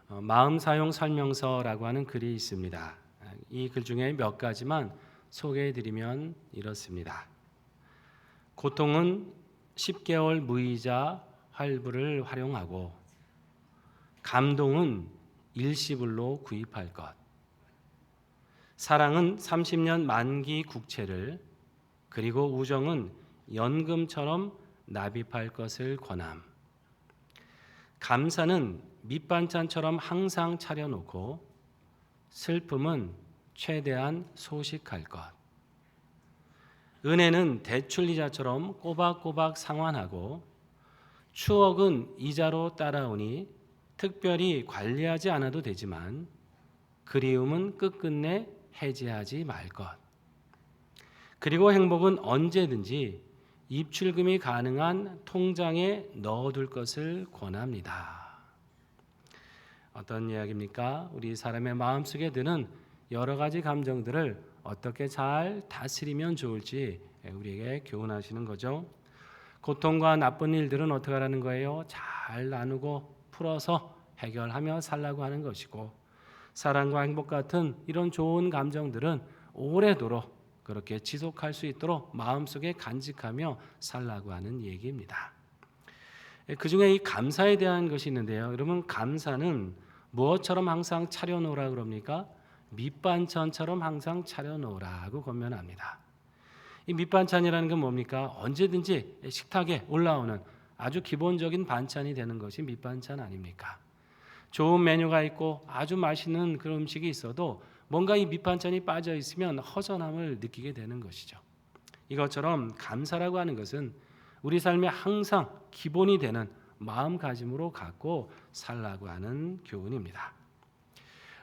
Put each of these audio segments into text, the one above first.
마음 사용 설명서라고 하는 글이 있습니다. 이 글 중에 몇 가지만 소개해 드리면 이렇습니다. 고통은 10개월 무이자 할부를 활용하고 감동은 일시불로 구입할 것. 사랑은 30년 만기 국채를 그리고 우정은 연금처럼 납입할 것을 권함. 감사는 밑반찬처럼 항상 차려놓고 슬픔은 최대한 소식할 것. 은혜는 대출이자처럼 꼬박꼬박 상환하고 추억은 이자로 따라오니 특별히 관리하지 않아도 되지만 그리움은 끝끝내 해지하지 말 것. 그리고 행복은 언제든지 입출금이 가능한 통장에 넣어둘 것을 권합니다. 어떤 이야기입니까? 우리 사람의 마음속에 드는 여러 가지 감정들을 어떻게 잘 다스리면 좋을지 우리에게 교훈하시는 거죠. 고통과 나쁜 일들은 어떻게 하라는 거예요? 잘 나누고 풀어서 해결하며 살라고 하는 것이고, 사랑과 행복 같은 이런 좋은 감정들은 오래도록 그렇게 지속할 수 있도록 마음속에 간직하며 살라고 하는 얘기입니다. 그 중에 이 감사에 대한 것이 있는데요. 여러분, 감사는 무엇처럼 항상 차려놓으라 그럽니까? 밑반찬처럼 항상 차려놓으라고 권면합니다. 이 밑반찬이라는 건 뭡니까? 언제든지 식탁에 올라오는 아주 기본적인 반찬이 되는 것이 밑반찬 아닙니까? 좋은 메뉴가 있고 아주 맛있는 그런 음식이 있어도 뭔가 이 밑반찬이 빠져 있으면 허전함을 느끼게 되는 것이죠. 이것처럼 감사라고 하는 것은 우리 삶에 항상 기본이 되는 마음가짐으로 갖고 살라고 하는 교훈입니다.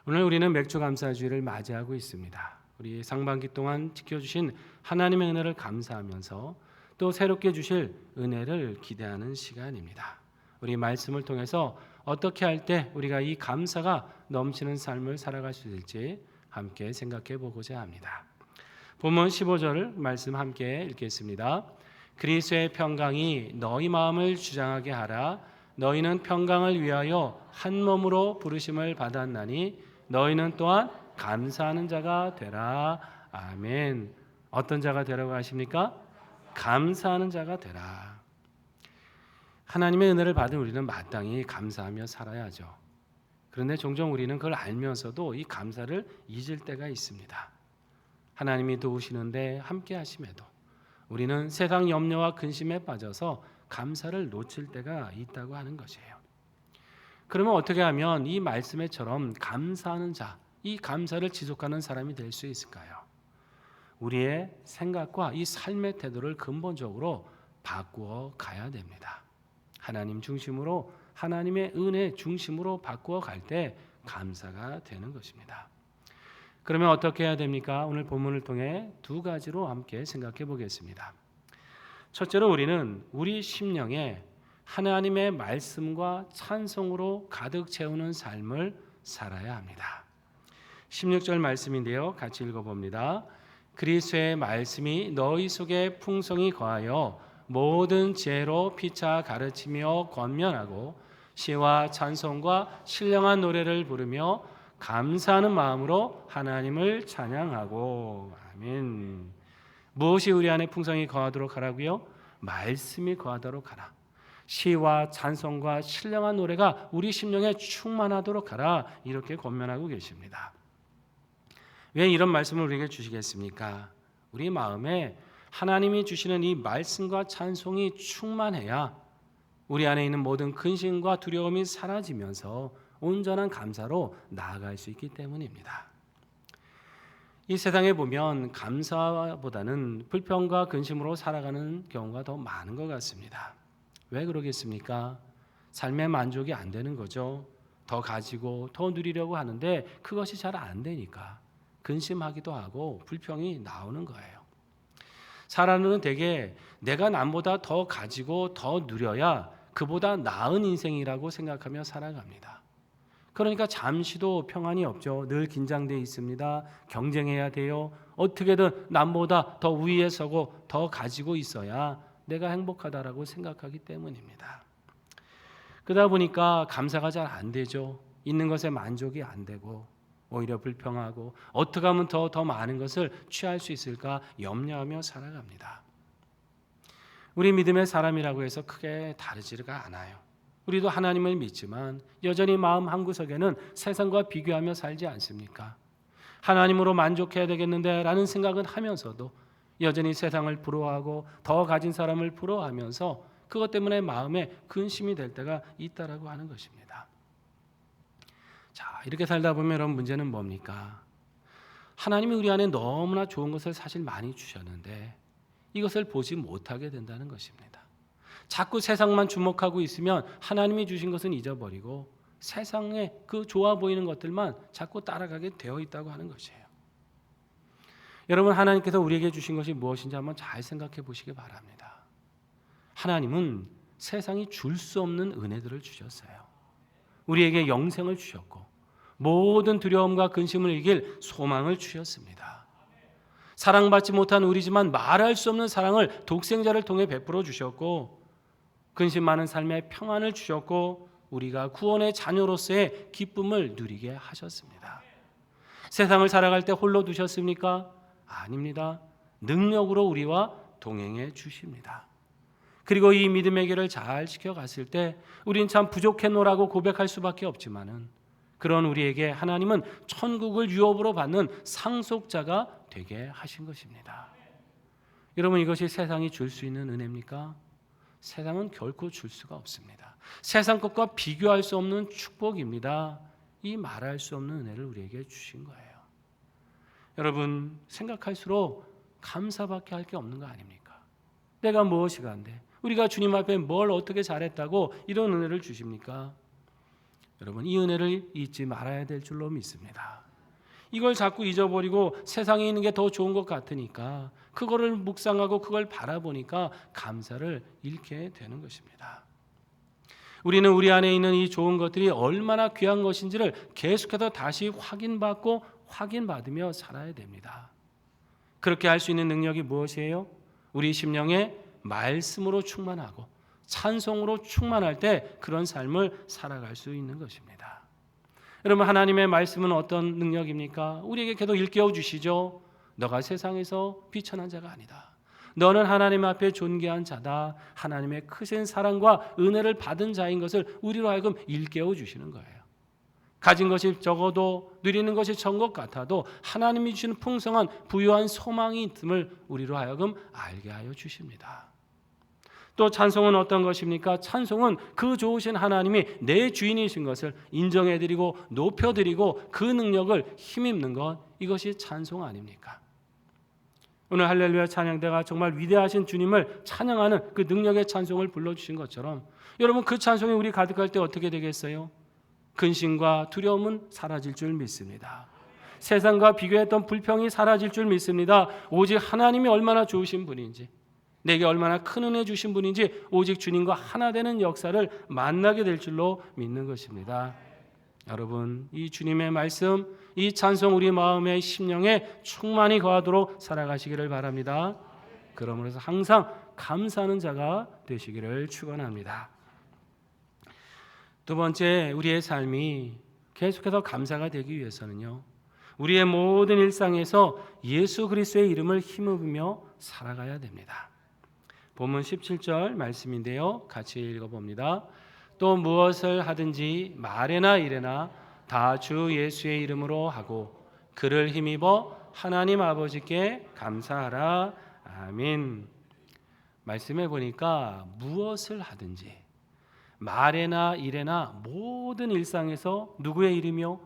오늘 우리는 맥주 감사주의를 맞이하고 있습니다. 우리 상반기 동안 지켜주신 하나님의 은혜를 감사하면서 또 새롭게 주실 은혜를 기대하는 시간입니다. 우리 말씀을 통해서 어떻게 할 때 우리가 이 감사가 넘치는 삶을 살아갈 수 있을지 함께 생각해 보고자 합니다. 본문 15절 말씀 함께 읽겠습니다. 그리스도의 평강이 너희 마음을 주장하게 하라. 너희는 평강을 위하여 한 몸으로 부르심을 받았나니 너희는 또한 감사하는 자가 되라. 아멘. 어떤 자가 되라고 하십니까? 감사하는 자가 되라. 하나님의 은혜를 받은 우리는 마땅히 감사하며 살아야죠. 그런데 종종 우리는 그걸 알면서도 이 감사를 잊을 때가 있습니다. 하나님이 도우시는데 함께 하심에도 우리는 세상 염려와 근심에 빠져서 감사를 놓칠 때가 있다고 하는 것이에요. 그러면 어떻게 하면 이 말씀에처럼 감사하는 자, 이 감사를 지속하는 사람이 될 수 있을까요? 우리의 생각과 이 삶의 태도를 근본적으로 바꾸어 가야 됩니다. 하나님 중심으로, 하나님의 은혜 중심으로 바꾸어 갈 때 감사가 되는 것입니다. 그러면 어떻게 해야 됩니까? 오늘 본문을 통해 두 가지로 함께 생각해 보겠습니다. 첫째로 우리는 우리 심령에 하나님의 말씀과 찬송으로 가득 채우는 삶을 살아야 합니다. 16절 말씀인데요. 같이 읽어봅니다. 그리스도의 말씀이 너희 속에 풍성히 거하여 모든 지혜로 피차 가르치며 권면하고 시와 찬송과 신령한 노래를 부르며 감사하는 마음으로 하나님을 찬양하고. 아멘. 무엇이 우리 안에 풍성히 거하도록 하라고요? 말씀이 거하도록 하라. 시와 찬송과 신령한 노래가 우리 심령에 충만하도록 하라. 이렇게 권면하고 계십니다. 왜 이런 말씀을 우리에게 주시겠습니까? 우리 마음에 하나님이 주시는 이 말씀과 찬송이 충만해야 우리 안에 있는 모든 근심과 두려움이 사라지면서 온전한 감사로 나아갈 수 있기 때문입니다. 이 세상에 보면 감사보다는 불평과 근심으로 살아가는 경우가 더 많은 것 같습니다. 왜 그러겠습니까? 삶의 만족이 안 되는 거죠. 더 가지고 더 누리려고 하는데 그것이 잘 안 되니까 근심하기도 하고 불평이 나오는 거예요. 사람은 대개 내가 남보다 더 가지고 더 누려야 그보다 나은 인생이라고 생각하며 살아갑니다. 그러니까 잠시도 평안이 없죠. 늘 긴장되어 있습니다. 경쟁해야 돼요. 어떻게든 남보다 더 위에 서고 더 가지고 있어야 내가 행복하다라고 생각하기 때문입니다. 그러다 보니까 감사가 잘 안 되죠. 있는 것에 만족이 안 되고 오히려 불평하고 어떻게 하면 더 많은 것을 취할 수 있을까 염려하며 살아갑니다. 우리 믿음의 사람이라고 해서 크게 다르지가 않아요. 우리도 하나님을 믿지만 여전히 마음 한구석에는 세상과 비교하며 살지 않습니까? 하나님으로 만족해야 되겠는데 라는 생각은 하면서도 여전히 세상을 부러워하고 더 가진 사람을 부러워하면서 그것 때문에 마음에 근심이 될 때가 있다라고 하는 것입니다. 자, 이렇게 살다 보면 여러분 문제는 뭡니까? 하나님이 우리 안에 너무나 좋은 것을 사실 많이 주셨는데 이것을 보지 못하게 된다는 것입니다. 자꾸 세상만 주목하고 있으면 하나님이 주신 것은 잊어버리고 세상에 그 좋아 보이는 것들만 자꾸 따라가게 되어 있다고 하는 것이에요. 여러분, 하나님께서 우리에게 주신 것이 무엇인지 한번 잘 생각해 보시기 바랍니다. 하나님은 세상이 줄 수 없는 은혜들을 주셨어요. 우리에게 영생을 주셨고 모든 두려움과 근심을 이길 소망을 주셨습니다. 사랑받지 못한 우리지만 말할 수 없는 사랑을 독생자를 통해 베풀어 주셨고 근심 많은 삶의 평안을 주셨고 우리가 구원의 자녀로서의 기쁨을 누리게 하셨습니다. 세상을 살아갈 때 홀로 두셨습니까? 아닙니다. 능력으로 우리와 동행해 주십니다. 그리고 이 믿음의 길을 잘 지켜갔을 때 우린 참 부족했노라고 고백할 수밖에 없지만은 그런 우리에게 하나님은 천국을 유업으로 받는 상속자가 되게 하신 것입니다. 여러분, 이것이 세상이 줄 수 있는 은혜입니까? 세상은 결코 줄 수가 없습니다. 세상 것과 비교할 수 없는 축복입니다. 이 말할 수 없는 은혜를 우리에게 주신 거예요. 여러분, 생각할수록 감사밖에 할 게 없는 거 아닙니까? 내가 무엇이 간데 우리가 주님 앞에 뭘 어떻게 잘했다고 이런 은혜를 주십니까? 여러분, 이 은혜를 잊지 말아야 될 줄로 믿습니다. 이걸 자꾸 잊어버리고 세상에 있는 게 더 좋은 것 같으니까 그거를 묵상하고 그걸 바라보니까 감사를 잃게 되는 것입니다. 우리는 우리 안에 있는 이 좋은 것들이 얼마나 귀한 것인지를 계속해서 다시 확인받으며 살아야 됩니다. 그렇게 할 수 있는 능력이 무엇이에요? 우리 심령에 말씀으로 충만하고 찬송으로 충만할 때 그런 삶을 살아갈 수 있는 것입니다. 여러분, 하나님의 말씀은 어떤 능력입니까? 우리에게 계속 일깨워 주시죠. 너가 세상에서 비천한 자가 아니다. 너는 하나님 앞에 존귀한 자다. 하나님의 크신 사랑과 은혜를 받은 자인 것을 우리로 하여금 일깨워 주시는 거예요. 가진 것이 적어도 누리는 것이 적은 것 같아도 하나님이 주시는 풍성한 부유한 소망이 있음을 우리로 하여금 알게 하여 주십니다. 또 찬송은 어떤 것입니까? 찬송은 그 좋으신 하나님이 내 주인이신 것을 인정해드리고 높여드리고 그 능력을 힘입는 것, 이것이 찬송 아닙니까? 오늘 할렐루야 찬양대가 정말 위대하신 주님을 찬양하는 그 능력의 찬송을 불러주신 것처럼 여러분, 그 찬송이 우리 가득할 때 어떻게 되겠어요? 근심과 두려움은 사라질 줄 믿습니다. 세상과 비교했던 불평이 사라질 줄 믿습니다. 오직 하나님이 얼마나 좋으신 분인지, 내게 얼마나 큰 은혜 주신 분인지 오직 주님과 하나 되는 역사를 만나게 될 줄로 믿는 것입니다. 여러분, 이 주님의 말씀, 이 찬송 우리 마음의 심령에 충만히 거하도록 살아가시기를 바랍니다. 그러므로 항상 감사하는 자가 되시기를 축원합니다. 두 번째, 우리의 삶이 계속해서 감사가 되기 위해서는요, 우리의 모든 일상에서 예수 그리스도의 이름을 힘입으며 살아가야 됩니다. 본문 17절 말씀인데요, 같이 읽어봅니다. 또 무엇을 하든지 말에나 일에나 다 주 예수의 이름으로 하고 그를 힘입어 하나님 아버지께 감사하라. 아멘. 말씀해 보니까 무엇을 하든지 말에나 일에나 모든 일상에서 누구의 이름이요?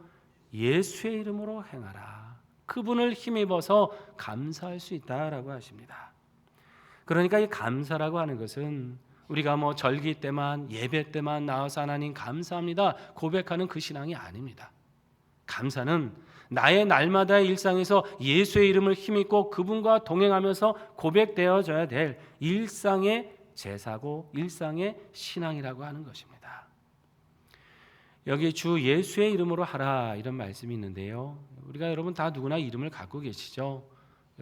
예수의 이름으로 행하라. 그분을 힘입어서 감사할 수 있다라고 하십니다. 그러니까 이 감사라고 하는 것은 우리가 절기 때만 예배 때만 나와서 하나님 감사합니다 고백하는 그 신앙이 아닙니다. 감사는 나의 날마다의 일상에서 예수의 이름을 힘입고 그분과 동행하면서 고백되어져야 될 일상의 제사고 일상의 신앙이라고 하는 것입니다. 여기 주 예수의 이름으로 하라 이런 말씀이 있는데요, 우리가 여러분 다 누구나 이름을 갖고 계시죠.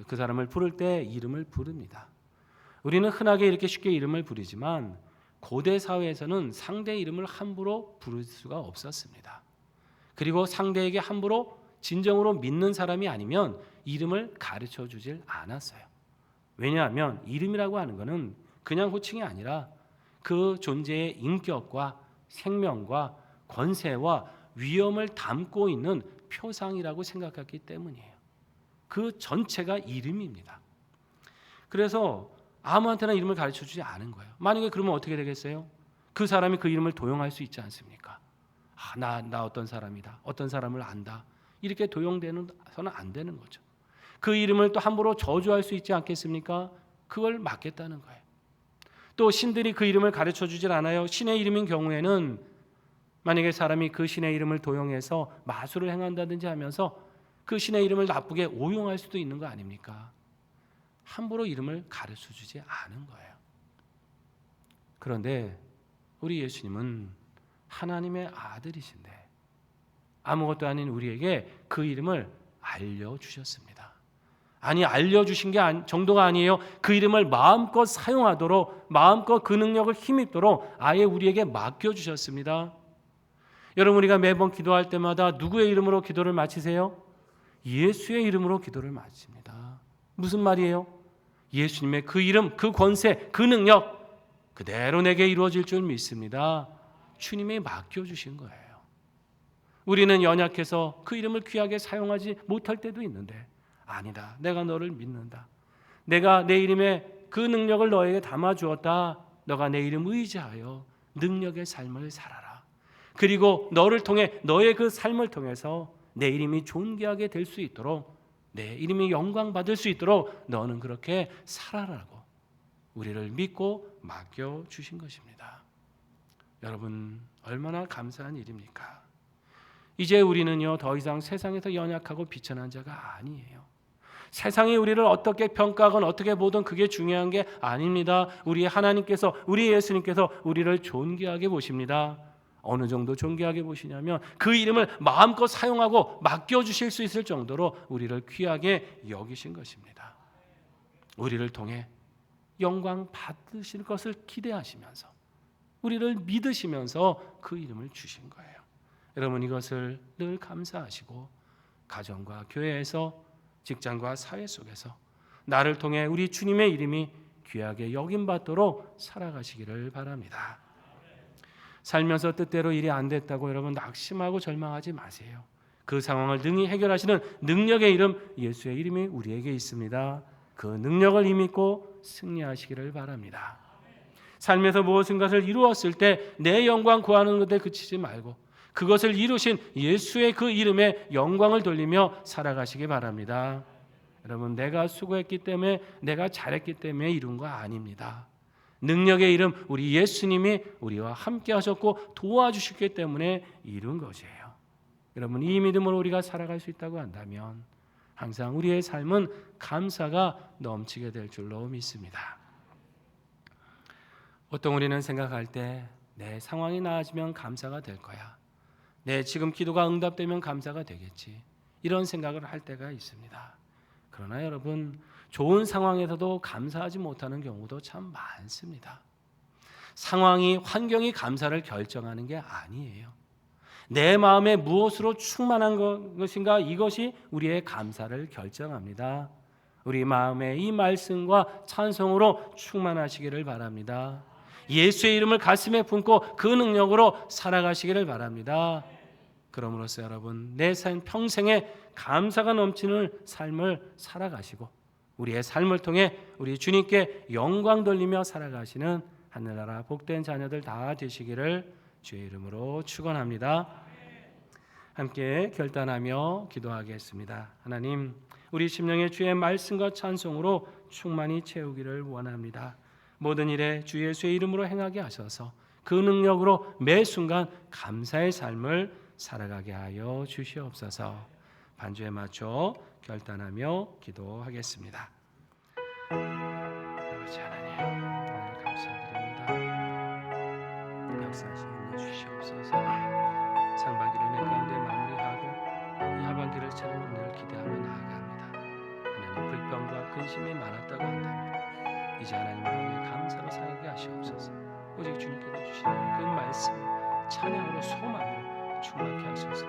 그 사람을 부를 때 이름을 부릅니다. 우리는 흔하게 이렇게 쉽게 이름을 부르지만 고대 사회에서는 상대 이름을 함부로 부를 수가 없었습니다. 그리고 상대에게 함부로 진정으로 믿는 사람이 아니면 이름을 가르쳐 주질 않았어요. 왜냐하면 이름이라고 하는 것은 그냥 호칭이 아니라 그 존재의 인격과 생명과 권세와 위엄을 담고 있는 표상이라고 생각했기 때문이에요. 그 전체가 이름입니다. 그래서 아무한테나 이름을 가르쳐 주지 않은 거예요. 만약에 그러면 어떻게 되겠어요? 그 사람이 그 이름을 도용할 수 있지 않습니까? 나 어떤 사람이다. 어떤 사람을 안다. 이렇게 도용되서는 안 되는 거죠. 그 이름을 또 함부로 저주할 수 있지 않겠습니까? 그걸 막겠다는 거예요. 또 신들이 그 이름을 가르쳐 주질 않아요. 신의 이름인 경우에는 만약에 사람이 그 신의 이름을 도용해서 마술을 행한다든지 하면서 그 신의 이름을 나쁘게 오용할 수도 있는 거 아닙니까? 함부로 이름을 가르쳐 주지 않은 거예요. 그런데 우리 예수님은 하나님의 아들이신데 아무것도 아닌 우리에게 그 이름을 알려주셨습니다. 아니, 알려주신 게 정도가 아니에요. 그 이름을 마음껏 사용하도록, 마음껏 그 능력을 힘입도록 아예 우리에게 맡겨주셨습니다. 여러분, 우리가 매번 기도할 때마다 누구의 이름으로 기도를 마치세요? 예수의 이름으로 기도를 마칩니다. 무슨 말이에요? 예수님의 그 이름, 그 권세, 그 능력 그대로 내게 이루어질 줄 믿습니다. 주님이 맡겨주신 거예요. 우리는 연약해서 그 이름을 귀하게 사용하지 못할 때도 있는데, 아니다, 내가 너를 믿는다, 내가 내 이름에 그 능력을 너에게 담아주었다, 너가 내 이름 의지하여 능력의 삶을 살아라, 그리고 너를 통해 너의 그 삶을 통해서 내 이름이 존귀하게 될 수 있도록, 내 이름이 영광받을 수 있도록 너는 그렇게 살아라고 우리를 믿고 맡겨주신 것입니다. 여러분, 얼마나 감사한 일입니까? 이제 우리는요, 더 이상 세상에서 연약하고 비천한 자가 아니에요. 세상이 우리를 어떻게 평가하건 어떻게 보든 그게 중요한 게 아닙니다. 우리 하나님께서, 우리 예수님께서 우리를 존귀하게 보십니다. 어느 정도 존귀하게 보시냐면 그 이름을 마음껏 사용하고 맡겨주실 수 있을 정도로 우리를 귀하게 여기신 것입니다. 우리를 통해 영광 받으실 것을 기대하시면서 우리를 믿으시면서 그 이름을 주신 거예요. 여러분, 이것을 늘 감사하시고 가정과 교회에서, 직장과 사회 속에서 나를 통해 우리 주님의 이름이 귀하게 여김받도록 살아가시기를 바랍니다. 살면서 뜻대로 일이 안 됐다고 여러분 낙심하고 절망하지 마세요. 그 상황을 능히 해결하시는 능력의 이름, 예수의 이름이 우리에게 있습니다. 그 능력을 힘입고 승리하시기를 바랍니다. 삶에서 무엇인가를 이루었을 때 내 영광 구하는 것에 그치지 말고 그것을 이루신 예수의 그 이름에 영광을 돌리며 살아가시기 바랍니다. 여러분, 내가 수고했기 때문에, 내가 잘했기 때문에 이룬 거 아닙니다. 능력의 이름, 우리 예수님이 우리와 함께 하셨고 도와주셨기 때문에 이룬 것이에요. 여러분, 이 믿음으로 우리가 살아갈 수 있다고 한다면 항상 우리의 삶은 감사가 넘치게 될 줄로 믿습니다. 보통 우리는 생각할 때 내 상황이 나아지면 감사가 될 거야, 내 지금 기도가 응답되면 감사가 되겠지, 이런 생각을 할 때가 있습니다. 그러나 여러분, 좋은 상황에서도 감사하지 못하는 경우도 참 많습니다. 상황이, 환경이 감사를 결정하는 게 아니에요. 내 마음에 무엇으로 충만한 것인가, 이것이 우리의 감사를 결정합니다. 우리 마음에 이 말씀과 찬송으로 충만하시기를 바랍니다. 예수의 이름을 가슴에 품고 그 능력으로 살아가시기를 바랍니다. 그럼으로써 여러분, 내 삶 평생에 감사가 넘치는 삶을 살아가시고 우리의 삶을 통해 우리 주님께 영광 돌리며 살아가시는 하늘나라 복된 자녀들 다 되시기를 주의 이름으로 축원합니다. 함께 결단하며 기도하겠습니다. 하나님, 우리 심령의 주의 말씀과 찬송으로 충만히 채우기를 원합니다. 모든 일에 주 예수의 이름으로 행하게 하셔서 그 능력으로 매 순간 감사의 삶을 살아가게 하여 주시옵소서. 반주에 맞춰 결단하며 기도하겠습니다. 아버지 하나님, 오늘 감사드립니다. 역사하시 은혜 주시옵소서. 상반기를 내 가운데 마무리하고 이 하반기를 차는 은혜를 기대하며 나아갑니다. 하나님, 불평과 근심이 많았다고 한다면 이제 하나님을 향해 감사로 살게 하시옵소서. 오직 주님께서 주시는 그 말씀, 찬양으로, 소망으로 충만케 하소서.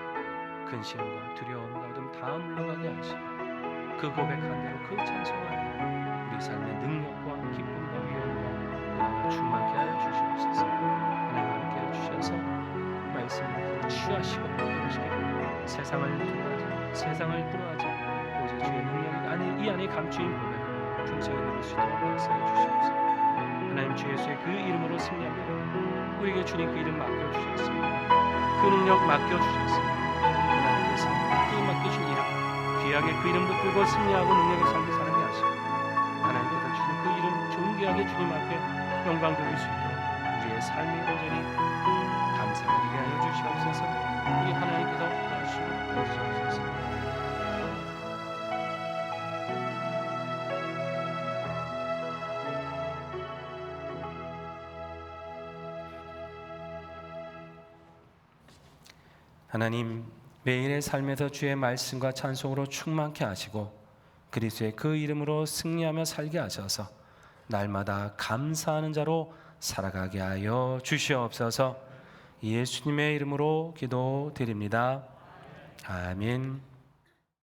근심과 두려움과 어둠 다 물러가게 하시고 그 고백한 대로 그 찬송한 대로 우리 삶의 능력과 기쁨과 위엄과 은혜가 충만케 하여 주시옵소서. 하나님 함께 하여 주셔서 말씀을 취하시고 이루시기를 세상을 두려워하지 세상을 두려워하지 오직 주의 능력이 이 안에 감추인 고백을 풍성히 누릴 수 있도록 역사해 주시옵소서. 하나님 주 예수의 그 이름으로 승리합니다. 우리에게 주님 그 이름 맡겨주셨습니다. 그 능력 맡겨주셨습니다. 하나님께서 그 맡기신 이름 귀하게 그 이름 붙들고 승리하고 능력의 삶을 살게 하시고 하나님께서 주신 그 이름 존귀하게 주님 앞에 영광 돌릴 수 있도록 우리의 삶이 온전히 감사하게 하여 주시옵소서. 우리 하나님께서 하시고 주시옵소서. 하나님 매일의 삶에서 주의 말씀과 찬송으로 충만케 하시고 그리스도의 그 이름으로 승리하며 살게 하셔서 날마다 감사하는 자로 살아가게 하여 주시옵소서. 예수님의 이름으로 기도드립니다. 아멘.